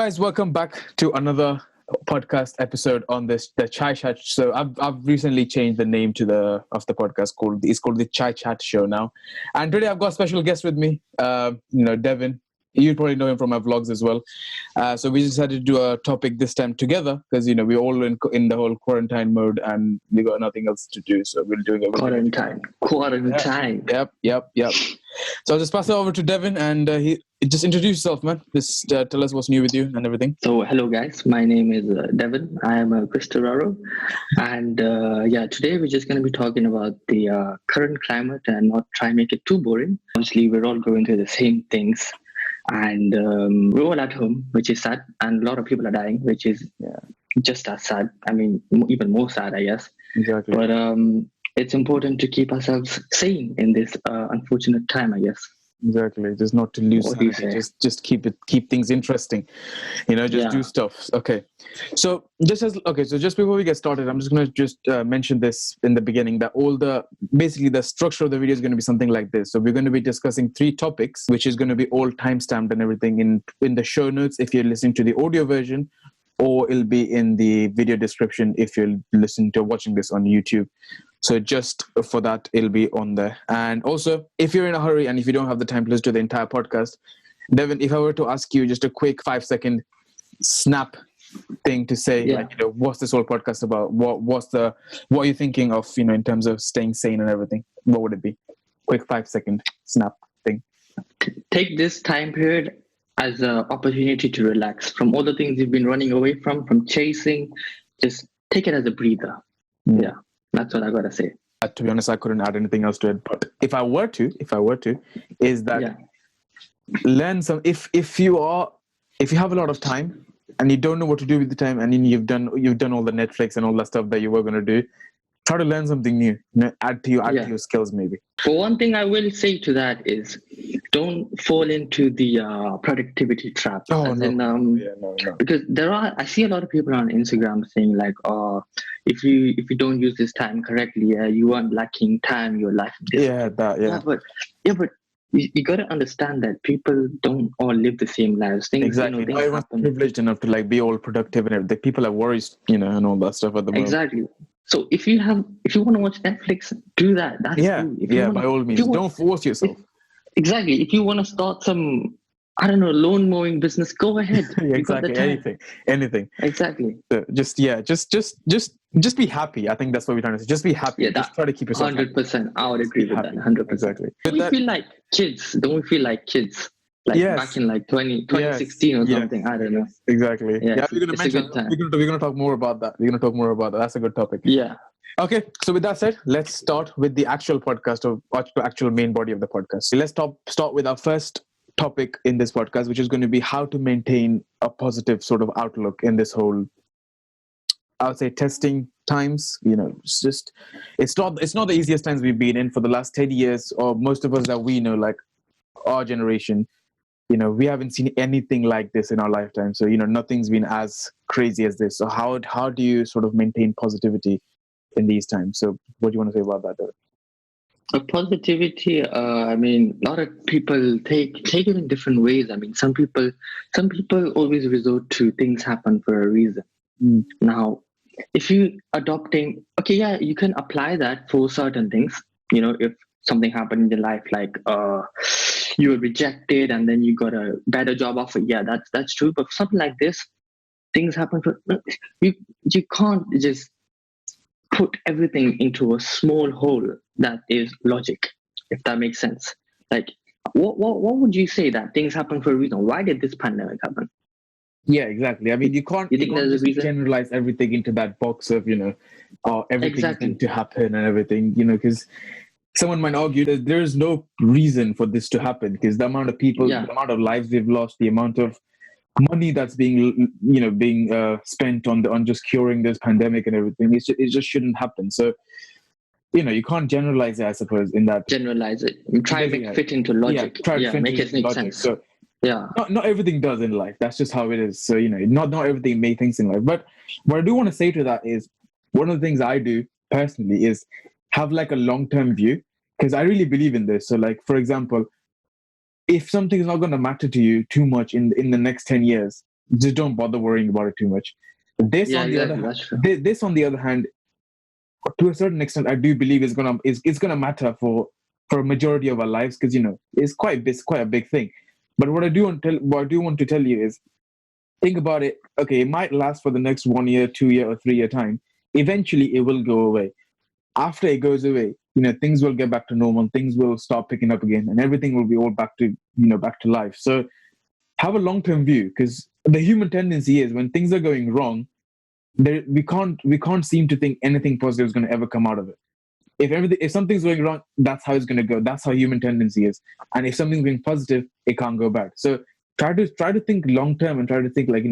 guys, welcome back to another podcast episode on the Chai Chat. So I've recently changed the name to the podcast. It's called the Chai Chat Show now. And today I've got a special guest with me. Devan. You probably know him from my vlogs as well. So we decided to do a topic this time together because we're all in the whole quarantine mode and we got nothing else to do. So we're doing it. Quarantine. Yep. So I'll just pass it over to Devan and he just introduce yourself, man. Just tell us what's new with you and everything. So hello guys, my name is Devan. I am a Cristolaro, and today we're just going to be talking about the current climate and not try and make it too boring. Obviously, we're all going through the same things. And we're all at home, which is sad, and a lot of people are dying, which is just as sad. I mean, even more sad, I guess. Exactly. But it's important to keep ourselves sane in this unfortunate time, I guess. Exactly. Just not to lose sanity. Just keep things interesting. Do stuff. Okay. So just before we get started, I'm just going to mention this in the beginning that basically the structure of the video is going to be something like this. So we're going to be discussing 3 topics, which is going to be all timestamped and everything in the show notes if you're listening to the audio version, or it'll be in the video description if you're watching this on YouTube. So just for that, it'll be on there. And also, if you're in a hurry and if you don't have the time to listen to the entire podcast, Devan, if I were to ask you just a quick 5-second snap thing to say, what's this whole podcast about? What are you thinking of, in terms of staying sane and everything? What would it be? Quick 5-second snap thing. Take this time period as an opportunity to relax from all the things you've been running away from chasing. Just take it as a breather. Yeah. That's what I gotta say. To be honest, I couldn't add anything else to it. But if I were to, is that learn some. If you have a lot of time and you don't know what to do with the time, and then you've done all the Netflix and all that stuff that you were gonna do, try to learn something new. Add to your skills maybe. For one thing, I will say to that is, don't fall into the productivity trap. No. Because I see a lot of people on Instagram saying like, if you don't use this time correctly, you aren't lacking time, your life. But you got to understand that people don't all live the same lives. Things happen. Privileged enough to be all productive and everything. People are worried, and all that stuff at the moment. Exactly. So if you want to watch Netflix, do that. That's by all means. Don't force yourself. Exactly. If you want to start some, lawn mowing business, go ahead. Exactly. Anything. Exactly. So just be happy. I think that's what we're trying to say. Just be happy. Just try to keep yourself 100%. I would agree with that. 100%. Exactly. Don't we feel like kids? Back in 2016 or something. I don't know. Exactly. Yeah, we're gonna talk more about that. That's a good topic. Yeah. Okay, so with that said, let's start with the actual podcast of actual main body of the podcast. So let's start with our first topic in this podcast, which is going to be how to maintain a positive sort of outlook in this whole, I would say, testing times. It's not the easiest times we've been in for the last 10 years, or most of us that we know, like our generation. We haven't seen anything like this in our lifetime. So, nothing's been as crazy as this. So how do you sort of maintain positivity in these times? So what do you want to say about that, David? Positivity, a lot of people take it in different ways. Some people always resort to things happen for a reason. Now, if you adopting, you can apply that for certain things. If something happened in your life, like you were rejected and then you got a better job offer, that's true. But something like this, things happen for you can't just put everything into a small hole that is logic, if that makes sense. Like, what would you say that things happen for a reason? Why did this pandemic happen? Yeah, exactly. You can't just generalize everything into that box of, everything is going to happen and everything, because someone might argue that there is no reason for this to happen, because the amount of people, the amount of lives they've lost, the amount of money that's being spent on just curing this pandemic and everything, it just shouldn't happen. So you can't generalize it, I suppose, in that. Generalize it. Try to make it fit into logic. Make it make sense. So not everything does in life. That's just how it is. So not everything makes things in life. But what I do want to say to that is, one of the things I do personally is have like a long-term view, because I really believe in this. So for example, if something is not going to matter to you too much in the next 10 years, just don't bother worrying about it too much. This on the other hand, this on the other hand, to a certain extent, I do believe is gonna matter for a majority of our lives, because it's quite a big thing. But what I do want to tell you is, think about it. Okay, it might last for the next 1 year, 2 year, or 3 year time. Eventually, it will go away. After it goes away, things will get back to normal. Things will start picking up again, and everything will be all back to life. So have a long-term view, because the human tendency is, when things are going wrong, we can't seem to think anything positive is going to ever come out of it. If something's going wrong, that's how it's going to go. That's how human tendency is. And if something's going positive, it can't go bad. So try to think long term, and try to think like,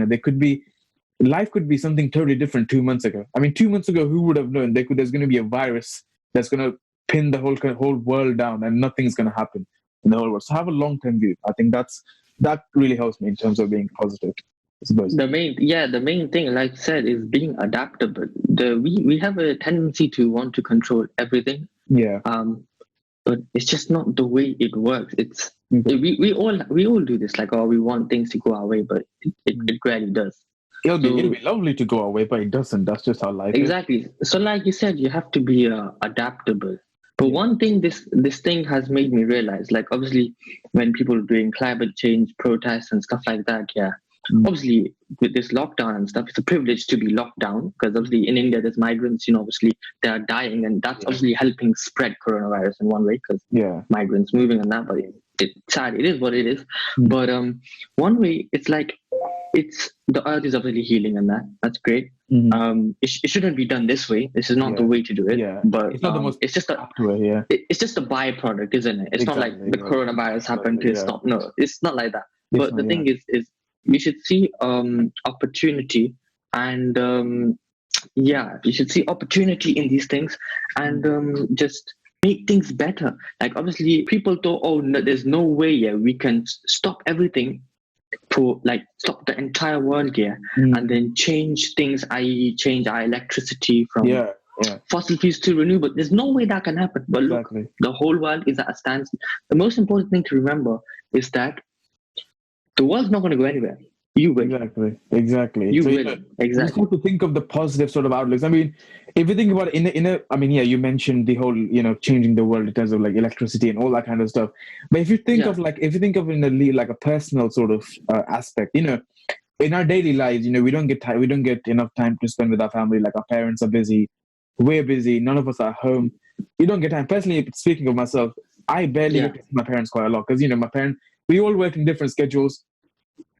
life could be something totally different 2 months ago. I mean, 2 months ago, who would have known there's going to be a virus that's going to pin the whole world down, and nothing's going to happen in the whole world. So have a long term view. I think that really helps me in terms of being positive, I suppose. The main thing, like I said, is being adaptable. We have a tendency to want to control everything. Yeah. But it's just not the way it works. It's we all do this. Like, we want things to go our way, but it rarely does. It'll be lovely to go our way, but it doesn't. That's just how life is. Exactly. So, like you said, you have to be adaptable. But one thing this thing has made me realize, like, obviously, when people are doing climate change protests and stuff like that, obviously with this lockdown and stuff, it's a privilege to be locked down, because obviously in India there's migrants, obviously they are dying, and that's obviously helping spread coronavirus in one way, because migrants moving and that. But it's sad. It is what it is. But one way, it's like, the earth is obviously healing, and that's great. It shouldn't be done this way. This is not the way to do it. But it's not the most. It's just it's just a byproduct, isn't it? It's not like the coronavirus happened to stop. No, it's not like that. But the thing is we should see opportunity, and we should see opportunity in these things, and just make things better. Like, obviously, people thought, no, there's no way we can stop everything, stop the entire world here, and then change things, i.e. change our electricity from fossil fuels to renewable. There's no way that can happen. But look, the whole world is at a standstill. The most important thing to remember is that the world's not going to go anywhere. You will. Exactly. You will. Exactly. You just have to think of the positive sort of outlooks. I mean, if you think about it, you mentioned the whole, changing the world in terms of like electricity and all that kind of stuff. But if you think of in a personal sort of aspect, in our daily lives, we don't get enough time to spend with our family. Like, our parents are busy, we're busy, none of us are home. You don't get time. Personally, speaking of myself, I barely get to see my parents quite a lot, because my parents, we all work in different schedules,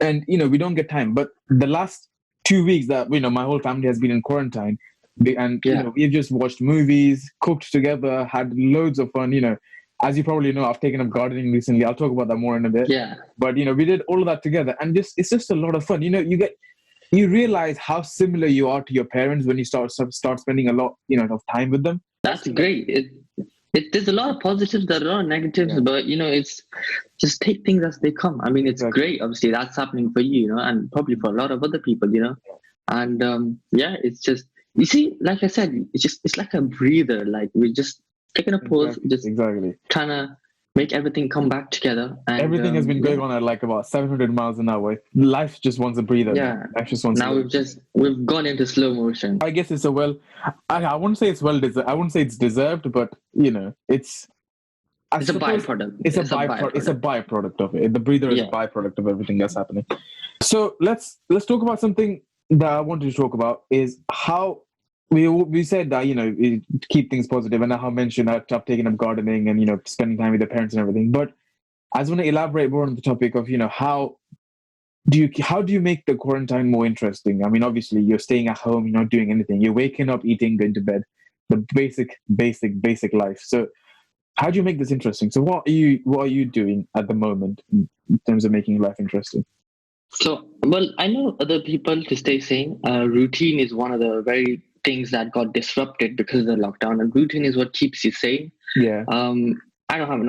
and we don't get time. But the last 2 weeks that my whole family has been in quarantine, and we've just watched movies, cooked together, had loads of fun. As you probably know, I've taken up gardening recently. I'll talk about that more in a bit. But we did all of that together, and it's just a lot of fun. You realize how similar you are to your parents when you start spending a lot of time with them. That's great. There's a lot of positives, there are a lot of negatives, but it's just take things as they come. I mean, it's great. Obviously, that's happening for you, and probably for a lot of other people, and it's just, you see, like I said, it's like a breather. Like, we're just taking a pause, trying to make everything come back together. And everything has been going on at like about 700 miles an hour. Life just wants a breather. Life just wants. Now we've gone into slow motion. I guess it's I wouldn't say it's deserved. I wouldn't say it's deserved, but it's a byproduct. It's a byproduct of it. The breather is a byproduct of everything that's happening. So let's talk about something that I wanted to talk about, is how we said that keep things positive, and how I mentioned I've taken up gardening and spending time with the parents and everything. But I just want to elaborate more on the topic of how do you make the quarantine more interesting? I mean, obviously you're staying at home, you're not doing anything, you're waking up, eating, going to bed, the basic life. So how do you make this interesting? So what are you doing at the moment in terms of making life interesting? So, well, I know other people to stay sane. Routine is one of the very things that got disrupted because of the lockdown, and routine is what keeps you sane. I don't have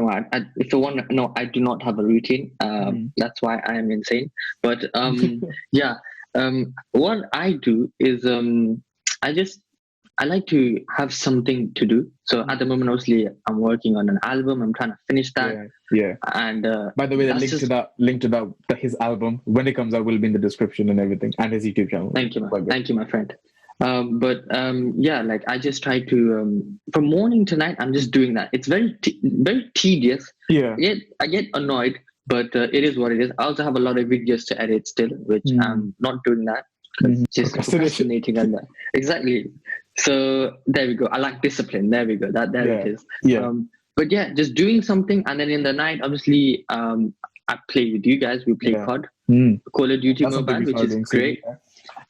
if you want to know, I do not have a routine. That's why I am insane. But what I do is I I like to have something to do. So at the moment, obviously, I'm working on an album. I'm trying to finish that. Yeah. And by the way, the link to that his album when it comes out will be in the description and everything, and his YouTube channel. Thank you, my friend. Yeah, like I just try to from morning to night. I'm just doing that. It's very very tedious. Yeah. I get annoyed, but it is what it is. I also have a lot of videos to edit still, which I'm not doing that. Just procrastinating on that. Exactly. So there we go. I like discipline. There we go. It is. Yeah. But yeah, just doing something, and then in the night, obviously, I play with you guys. We play COD, Call of Duty Mobile, which is great.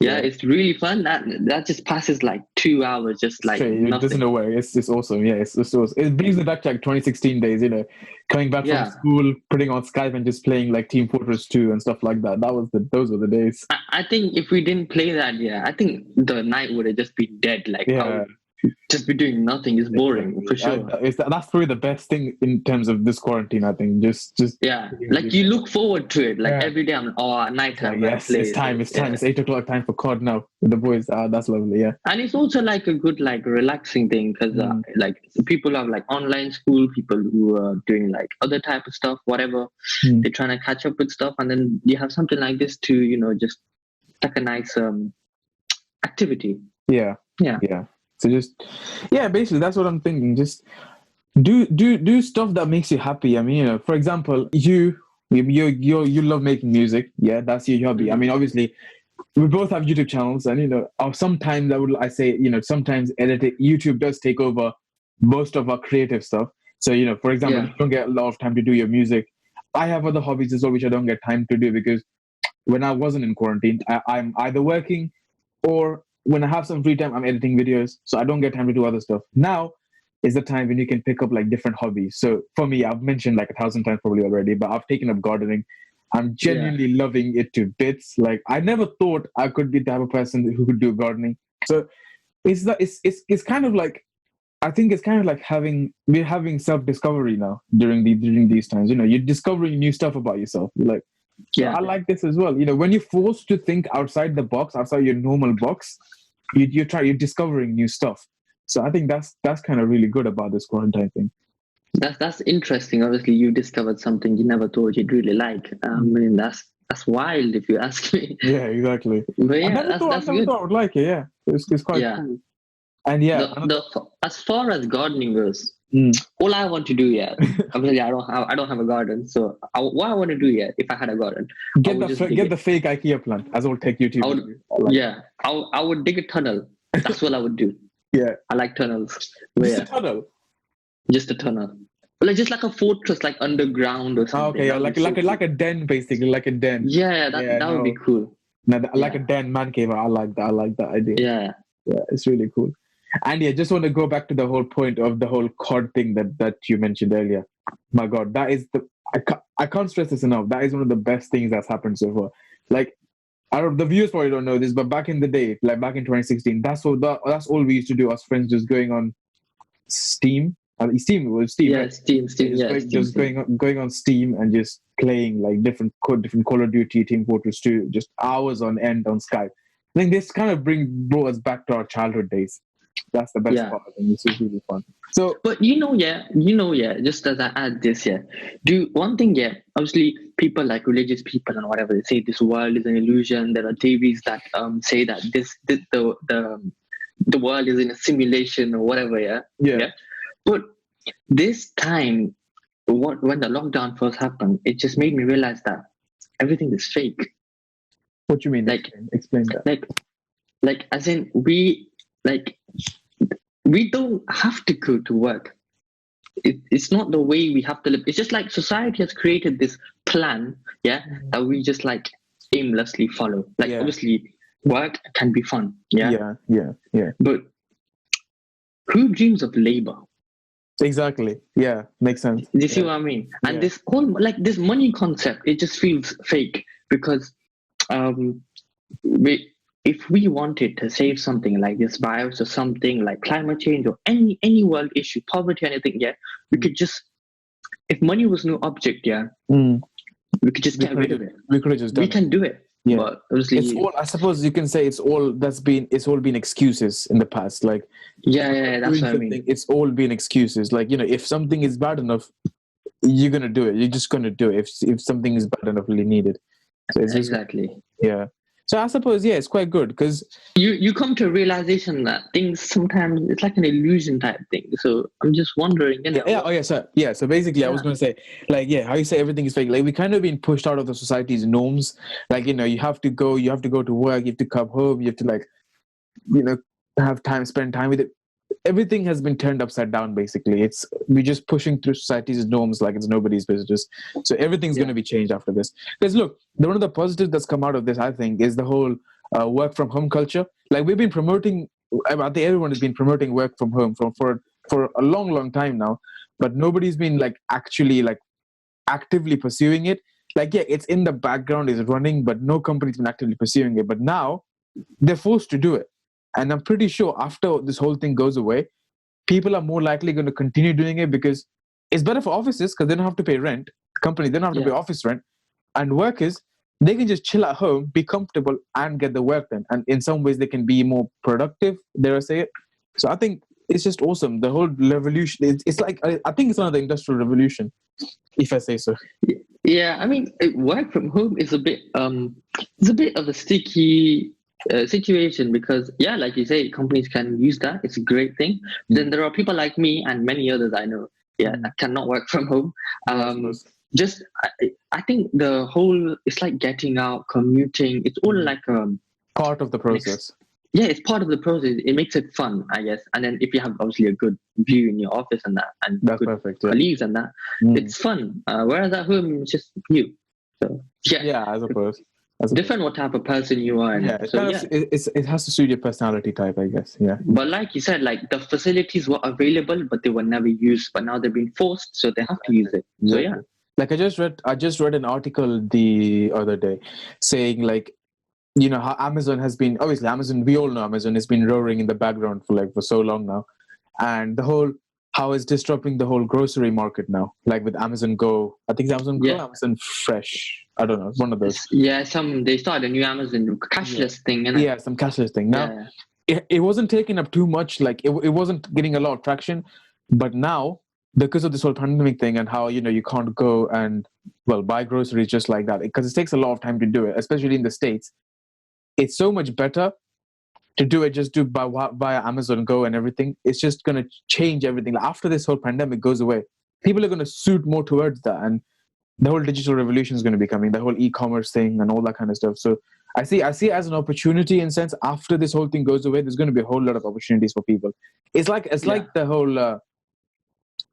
Yeah, it's really fun. That just passes like 2 hours, just like nothing. It doesn't know where. It's just awesome. Yeah, it's awesome. It brings me back to like 2016 days. Coming back from school, putting on Skype and just playing like Team Fortress 2 and stuff like that. Those were the days. I think if we didn't play that, I think the night would have just been dead. Like, just be doing nothing. It's boring for sure. That's probably the best thing in terms of this quarantine. I think just like you look forward to it. Like every day, night time. Yes, it's time. It's 8:00 time for COD now with the boys. That's lovely. Yeah, and it's also like a good like relaxing thing because like people have like online school, people who are doing like other type of stuff, whatever. They're trying to catch up with stuff, and then you have something like this to just like a nice activity. Yeah. So basically that's what I'm thinking. Just do stuff that makes you happy. I mean, for example, you love making music. Yeah, that's your hobby. I mean, obviously, we both have YouTube channels, and sometimes sometimes editing YouTube does take over most of our creative stuff. So for example, you don't get a lot of time to do your music. I have other hobbies as well, which I don't get time to do because when I wasn't in quarantine, I'm either working or when I have some free time, I'm editing videos, so I don't get time to do other stuff. Now is the time when you can pick up like different hobbies. So for me, I've mentioned like 1,000 times probably already, but I've taken up gardening. I'm genuinely loving it to bits. Like I never thought I could be the type of person who could do gardening. So it's kind of like, I think it's kind of like we're having self-discovery now during these times. You're discovering new stuff about yourself. You're like, I like this as well. When you're forced to think outside the box, outside your normal box, you're discovering new stuff. So I think that's kind of really good about this quarantine thing. That's interesting. Obviously, you discovered something you never thought you'd really like. I mean, that's wild if you ask me. Yeah, exactly. But I never thought I would like it. Yeah, it's quite cool. And as far as gardening goes, all I want to do, obviously I don't have a garden. So what I want to do, if I had a garden, get the fake IKEA plant, as I'll take you to. I would dig a tunnel. That's what I would do. Yeah, I like tunnels. Just a tunnel. Just a tunnel. Just like a fortress, like underground or something. Okay, like a den, basically, like a den. Yeah, that would be cool. Like a den, man cave. I like that. I like that idea. Yeah, it's really cool. And just want to go back to the whole point of the whole COD thing that you mentioned earlier. My God, that is I can't stress this enough. That is one of the best things that's happened so far. Like, the viewers probably don't know this, but back in the day, like back in 2016, that's all we used to do. Us friends just going on Steam. Steam was Steam. Yeah, right? Steam. Just going on Steam and just playing like different Call of Duty, Team Fortress 2, just hours on end on Skype. I think this kind of brought us back to our childhood days. That's the best part. I think this is really fun. So, but just as I add this, do one thing, obviously people like religious people and whatever, they say this world is an illusion. There are TVs that say that the world is in a simulation or whatever, But this time, when the lockdown first happened, it just made me realize that everything is fake. What do you mean? Like, explain that. Like as in we don't have to go to work. It's not the way we have to live. It's just like society has created this plan, that we just like aimlessly follow. Like obviously work can be fun, Yeah. But who dreams of labor? Exactly. Yeah, makes sense. Do you see what I mean? And this whole this money concept, it just feels fake because if we wanted to save something like this virus or something like climate change or any world issue, poverty, anything, we could just, if money was no object, we could just get rid of it. We could have just done We can do it. Yeah. But obviously, it's all, I suppose you can say it's all been excuses in the past. Like, yeah, that's doing what I something, mean. it's all been excuses. Like, if something is bad enough, you're gonna do it. You're just gonna do it if something is bad enough really needed. So it's just, Exactly. yeah. So I suppose, yeah, it's quite good because You come to a realization that things sometimes it's like an illusion type thing. So I'm just wondering, so basically I was going to say, like, yeah, how you say everything is fake, like we kind of been pushed out of the society's norms. Like, you have to go to work, you have to come home, you have to, like, have time, spend time with it. Everything has been turned upside down. Basically, we're just pushing through society's norms like it's nobody's business. So everything's going to be changed after this. Because look, one of the positives that's come out of this, I think, is the whole work from home culture. Like, we've been promoting, I think everyone has been promoting work from home for a long time now, but nobody's been, like, actually, like, actively pursuing it. Like, yeah, it's in the background, is running, but no company's been actively pursuing it. But now they're forced to do it. And I'm pretty sure after this whole thing goes away, people are more likely going to continue doing it because it's better for offices because they don't have to pay rent. Companies, they don't have to pay office rent. And workers, they can just chill at home, be comfortable, and get the work done. And in some ways, they can be more productive, dare I say it. So I think it's just awesome. The whole revolution, it's like, I think it's another industrial revolution, if I say so. Yeah, I mean, work from home is a bit of a sticky situation because, yeah, like you say, companies can use that. It's a great thing. Then there are people like me and many others I know, that cannot work from home. I think the whole, it's like getting out, commuting. It's all like part of the process. It's part of the process. It makes it fun, I guess. And then if you have obviously a good view in your office and that, and that's good perfect, colleagues and that, it's fun. Whereas at home, it's just you. So I suppose. Different what type of person you are. It has to suit your personality type, I guess. Yeah. But like you said, like the facilities were available, but they were never used. But now they're being forced, so they have to use it. So yeah. Like I just read an article the other day saying, like, how Amazon has been, obviously Amazon, we all know Amazon has been roaring in the background for so long now, and how it's disrupting the whole grocery market now, like with Amazon Go. I think it's Amazon Go, Amazon Fresh. I don't know, one of those. Yeah, they started a new Amazon cashless thing, innit? Yeah, some cashless thing. Now, it wasn't taking up too much, like it wasn't getting a lot of traction, but now, because of this whole pandemic thing and how, you can't go and, well, buy groceries just like that, because it takes a lot of time to do it, especially in the States. It's so much better to do it just via Amazon Go and everything. It's just going to change everything. After this whole pandemic goes away, people are going to suit more towards that. And the whole digital revolution is going to be coming, the whole e-commerce thing and all that kind of stuff. So I see it as an opportunity in sense. After this whole thing goes away, there's going to be a whole lot of opportunities for people. It's like the whole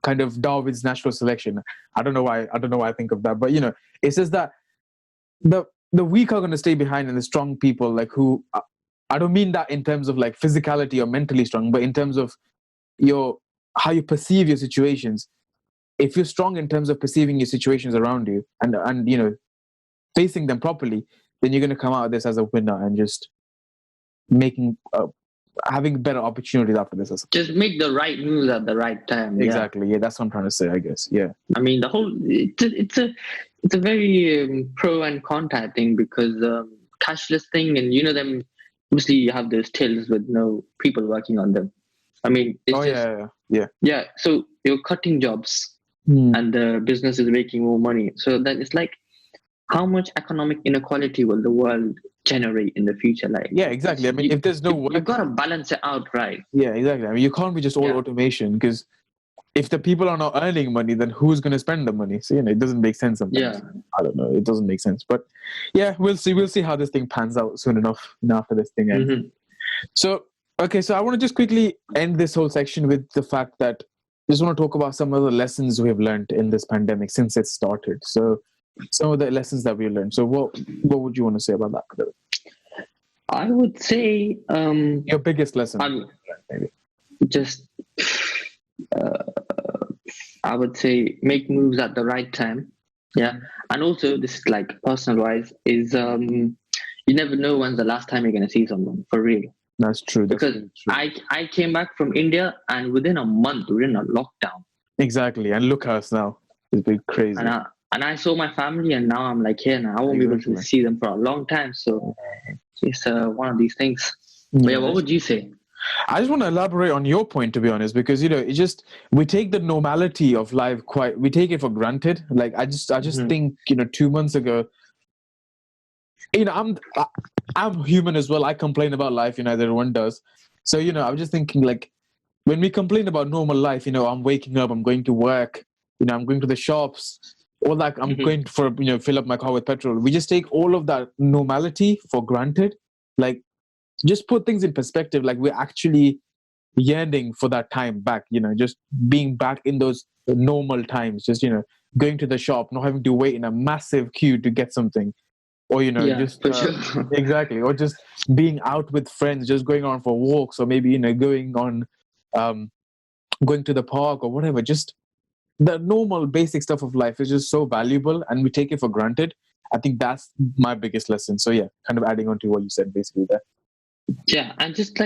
kind of Darwin's natural selection. I don't know why I think of that, but it says that the weak are going to stay behind and the strong people, like, who, I don't mean that in terms of like physicality or mentally strong, but in terms of how you perceive your situations. If you're strong in terms of perceiving your situations around you and facing them properly, then you're going to come out of this as a winner and just making having better opportunities after this. Just make the right moves at the right time. Exactly. Yeah, that's what I'm trying to say, I guess. Yeah. I mean, the whole it's a very pro and con type thing because cashless thing, and them. Obviously, you have those tills with no people working on them. I mean, it's yeah. So you're cutting jobs, and the business is making more money. So then it's like, how much economic inequality will the world generate in the future? Like, yeah, exactly. I mean, if there's no work, you've got to balance it out, right? Yeah, exactly. I mean, you can't be just all automation, because if the people are not earning money, then who's going to spend the money? So it doesn't make sense sometimes. Yeah, I don't know. It doesn't make sense, but yeah, we'll see. We'll see how this thing pans out soon enough. After this thing ends. Mm-hmm. So okay, so I want to just quickly end this whole section with the fact that I just want to talk about some of the lessons we have learned in this pandemic since it started. So some of the lessons that we learned. So what would you want to say about that? I would say your biggest lesson. Maybe. Just I would say make moves at the right time. Yeah, and also this is like personal wise is you never know when's the last time you're going to see someone for real. That's true. Because I came back from India and within a month we're in a lockdown. Exactly, and look at us now. It's been crazy. And I saw my family, and now I'm like here now. I won't be able to see them for a long time. So it's one of these things. But yeah, what would you say? I just want to elaborate on your point, to be honest, because it's just we take the normality of life we take it for granted. Like I just think 2 months ago, I'm human as well. I complain about life, as everyone does. So I'm just thinking, like, when we complain about normal life, I'm waking up, I'm going to work, I'm going to the shops, or like I'm going for fill up my car with petrol. We just take all of that normality for granted. Like, just put things in perspective. Like, we're actually yearning for that time back, just being back in those normal times, just going to the shop, not having to wait in a massive queue to get something, or just sure. exactly, or just being out with friends, just going on for walks, or maybe going on going to the park or whatever. Just the normal basic stuff of life is just so valuable, and we take it for granted. I think that's my biggest lesson. So yeah, kind of adding on to what you said basically there. Yeah, and just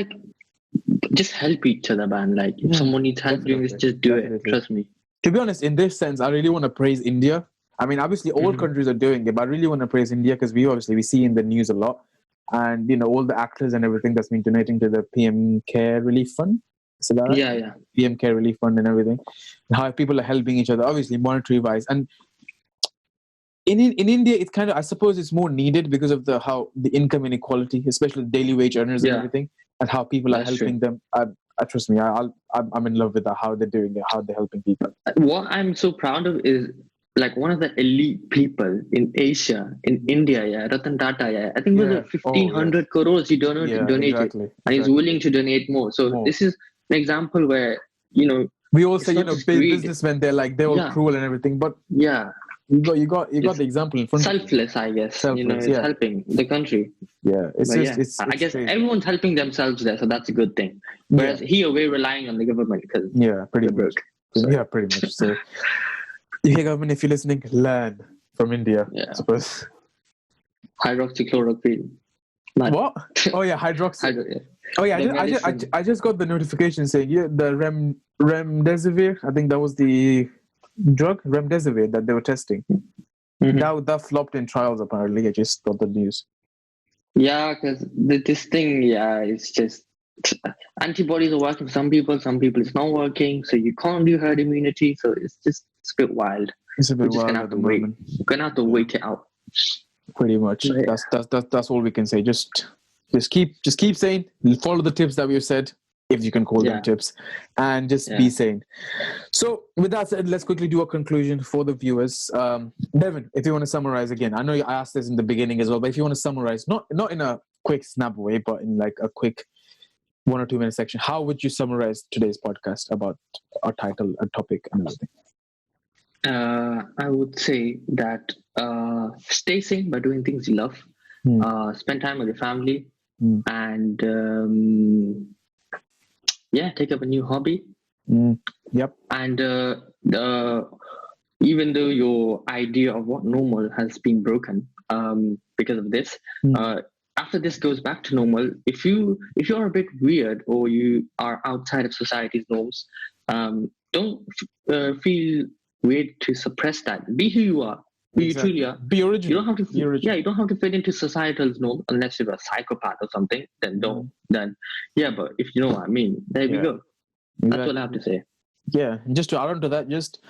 help each other, man. Like, if someone needs help doing this, just do it. Trust me. To be honest, in this sense, I really want to praise India. I mean, obviously, all countries are doing it, but I really want to praise India because we see in the news a lot, and all the actors and everything that's been donating to the PM Care Relief Fund. Is that right? Yeah. PM Care Relief Fund and everything. How people are helping each other, obviously monetary wise, and in India, it's kind of, I suppose, it's more needed because of how the income inequality, especially daily wage earners and everything, and how people are helping them. Trust me, I'm in love with how they're doing it, how they're helping people. What I'm so proud of is, like, one of the elite people in Asia, in India, Ratan Tata, I think it was 1,500 crores he donated, exactly. And he's willing to donate more. So this is an example where, we all say, businessmen, they're all cruel and everything, but you got the example in front of you. Selfless, I guess. It's helping the country. Yeah, it's I guess crazy. Everyone's helping themselves there, so that's a good thing. Whereas here we're relying on the government because pretty much. Yeah, pretty much. So, UK government, if you're listening, learn from India. I suppose. Hydroxychloroquine. What? Oh yeah, hydroxy. Oh yeah, I just got the notification saying the remdesivir. I think that was the drug remdesivir that they were testing. That flopped in trials apparently. I just got the news. Yeah, because this thing, it's just antibodies are working for some people it's not working, so you can't do herd immunity. So it's a bit wild. It's a bit wild. Gonna have to wait. We're gonna have to wait it out. Pretty much. That's all we can say. Just keep saying, follow the tips that we've said, if you can call them tips, and just be sane. So with that said, let's quickly do a conclusion for the viewers. Devan, if you want to summarize again, I know I asked this in the beginning as well, but if you want to summarize, not in a quick snap way, but in like a quick 1 or 2 minute section, how would you summarize today's podcast about our title and topic and everything? I would say that stay sane by doing things you love. Spend time with your family, and take up a new hobby. Yep. And even though your idea of what normal has been broken because of this, after this goes back to normal, if you're a bit weird or you are outside of society's norms, don't feel weird to suppress that. Be who you are. Who you truly are. Be original. You don't have to. You don't have to fit into societal norm unless you're a psychopath or something. Then don't. Then but if you know what I mean, there we go. That's what I have to say. Yeah, just to add on to that, just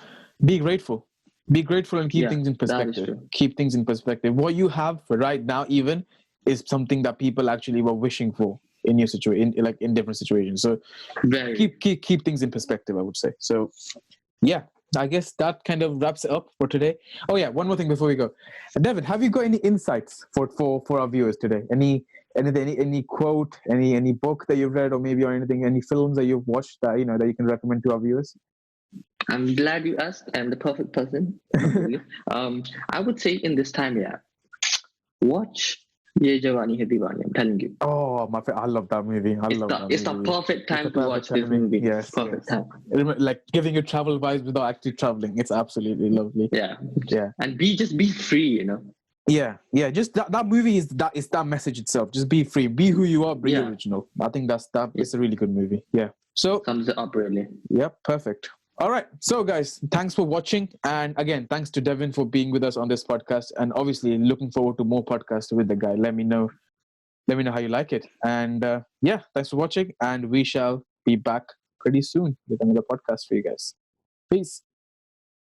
be grateful. Be grateful and keep things in perspective. Keep things in perspective. What you have right now, even, is something that people actually were wishing for in your situation, like in different situations. So keep things in perspective, I would say. So yeah. I guess that kind of wraps it up for today. Oh yeah, one more thing before we go. Devan, have you got any insights for our viewers today? Any quote, any book that you've read, or anything, any films that you've watched that that you can recommend to our viewers? I'm glad you asked. I'm the perfect person. I would say in this time, watch Ye Jawani Hai Diwani. I'm telling you. Oh, I love that movie. It's the perfect time to watch this movie. Yes, perfect time. Like giving you travel vibes without actually traveling. It's absolutely lovely. Yeah. And be free. Yeah. Just that movie is that message itself. Just be free. Be who you are. Be original. I think it's a really good movie. Yeah. So sums it up really. Yep. Perfect. All right. So, guys, thanks for watching. And again, thanks to Devan for being with us on this podcast. And obviously, looking forward to more podcasts with the guy. Let me know how you like it. And yeah, thanks for watching. And we shall be back pretty soon with another podcast for you guys. Peace.